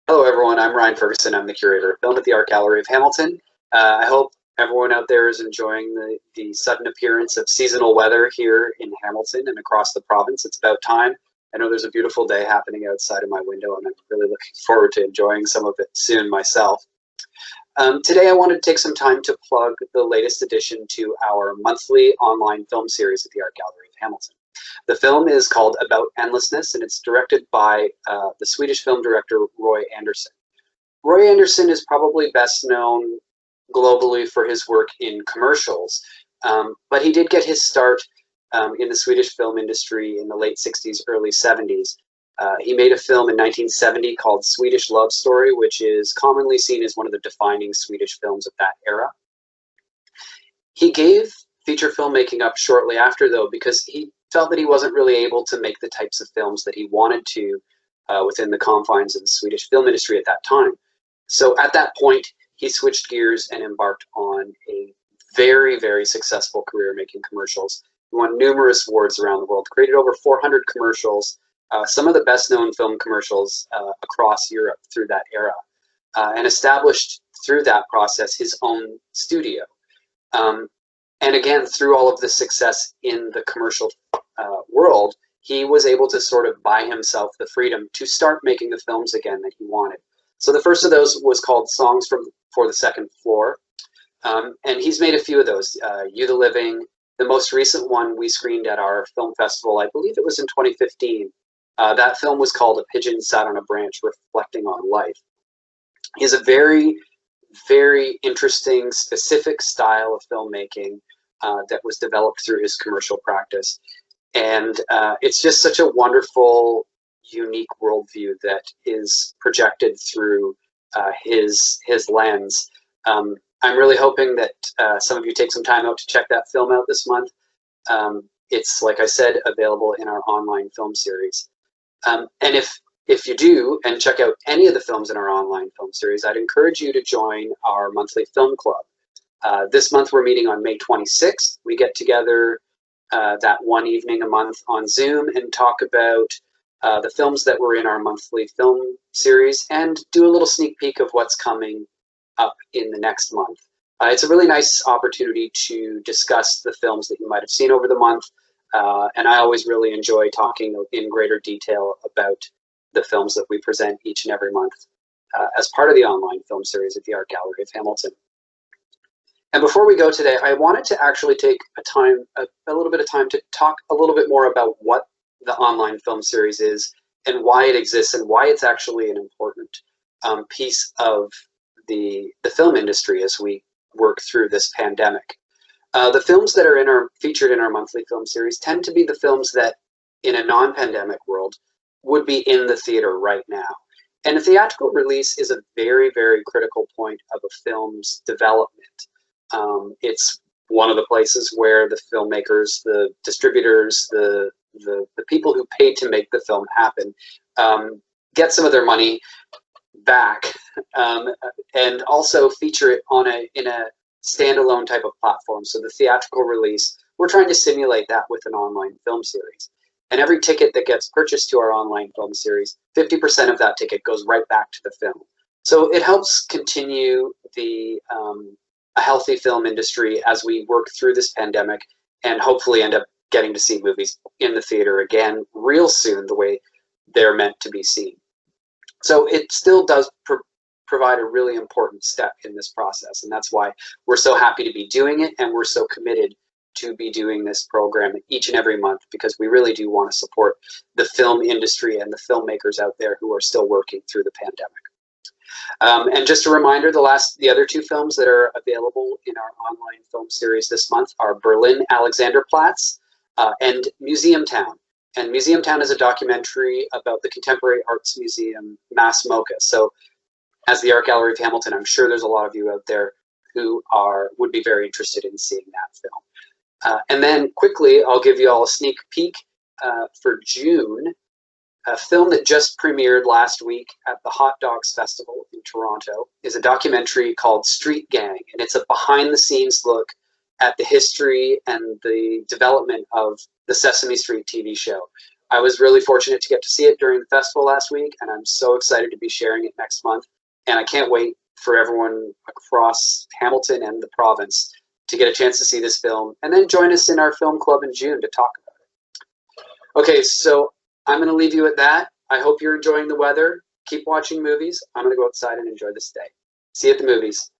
Hello, everyone. I'm Ryan Ferguson. I'm the curator of film at the Art Gallery of Hamilton. I hope everyone out there is enjoying the sudden appearance of seasonal weather here in Hamilton and across the province. It's about time. I know there's a beautiful day happening outside of my window, and I'm really looking forward to enjoying some of it soon myself. Today, I wanted to take some time to plug the latest addition to our monthly online film series at the Art Gallery of Hamilton. The film is called About Endlessness, and it's directed by the Swedish film director Roy Andersson. Roy Andersson is probably best known globally for his work in commercials, but he did get his start in the Swedish film industry in the late 60s, early 70s. He made a film in 1970 called Swedish Love Story, which is commonly seen as one of the defining Swedish films of that era. He gave feature filmmaking up shortly after, though, because he felt that he wasn't really able to make the types of films that he wanted to within the confines of the Swedish film industry at that time. So at that point, he switched gears and embarked on a very, very successful career making commercials. He won numerous awards around the world, created over 400 commercials, some of the best known film commercials across Europe through that era, and established through that process his own studio. And again, through all of the success in the commercial world, he was able to sort of buy himself the freedom to start making the films again that he wanted. So the first of those was called Songs for the Second Floor. And he's made a few of those. You the Living, the most recent one we screened at our film festival, I believe it was in 2015. That film was called A Pigeon Sat on a Branch, Reflecting on Life. He has a very, very interesting, specific style of filmmaking that was developed through his commercial practice. And it's just such a wonderful, unique worldview that is projected through his lens. I'm really hoping that some of you take some time out to check that film out this month. It's, like I said, available in our online film series. And if you do and check out any of the films in our online film series, I'd encourage you to join our monthly film club. This month we're meeting on May 26th. We get together that one evening a month on Zoom and talk about the films that were in our monthly film series and do a little sneak peek of what's coming up in the next month. It's a really nice opportunity to discuss the films that you might have seen over the month, and I always really enjoy talking in greater detail about the films that we present each and every month as part of the online film series at the Art Gallery of Hamilton. And before we go today, I wanted to actually take a little bit of time to talk a little bit more about what the online film series is and why it exists and why it's actually an important piece of the film industry as we work through this pandemic. The films that are featured in our monthly film series tend to be the films that, in a non-pandemic world, would be in the theater right now. And a theatrical release is a very, very critical point of a film's development. It's one of the places where the filmmakers, the distributors, the people who paid to make the film happen get some of their money back, and also feature it in a standalone type of platform. So the theatrical release, we're trying to simulate that with an online film series. And every ticket that gets purchased to our online film series, 50% of that ticket goes right back to the film. So it helps continue a healthy film industry as we work through this pandemic and hopefully end up getting to see movies in the theater again real soon, the way they're meant to be seen. So it still does provide a really important step in this process, and that's why we're so happy to be doing it, and we're so committed to be doing this program each and every month, because we really do want to support the film industry and the filmmakers out there who are still working through the pandemic. And just a reminder, the other two films that are available in our online film series this month are Berlin Alexanderplatz and Museum Town. And Museum Town is a documentary about the Contemporary Arts Museum Mass MoCA. So as the Art Gallery of Hamilton, I'm sure there's a lot of you out there who would be very interested in seeing that film. And then quickly, I'll give you all a sneak peek for June. A film that just premiered last week at the Hot Dogs Festival in Toronto is a documentary called Street Gang, and it's a behind-the-scenes look at the history and the development of the Sesame Street TV show. I was really fortunate to get to see it during the festival last week, and I'm so excited to be sharing it next month. And I can't wait for everyone across Hamilton and the province to get a chance to see this film, and then join us in our film club in June to talk about it. Okay, so I'm going to leave you at that. I hope you're enjoying the weather. Keep watching movies. I'm going to go outside and enjoy this day. See you at the movies.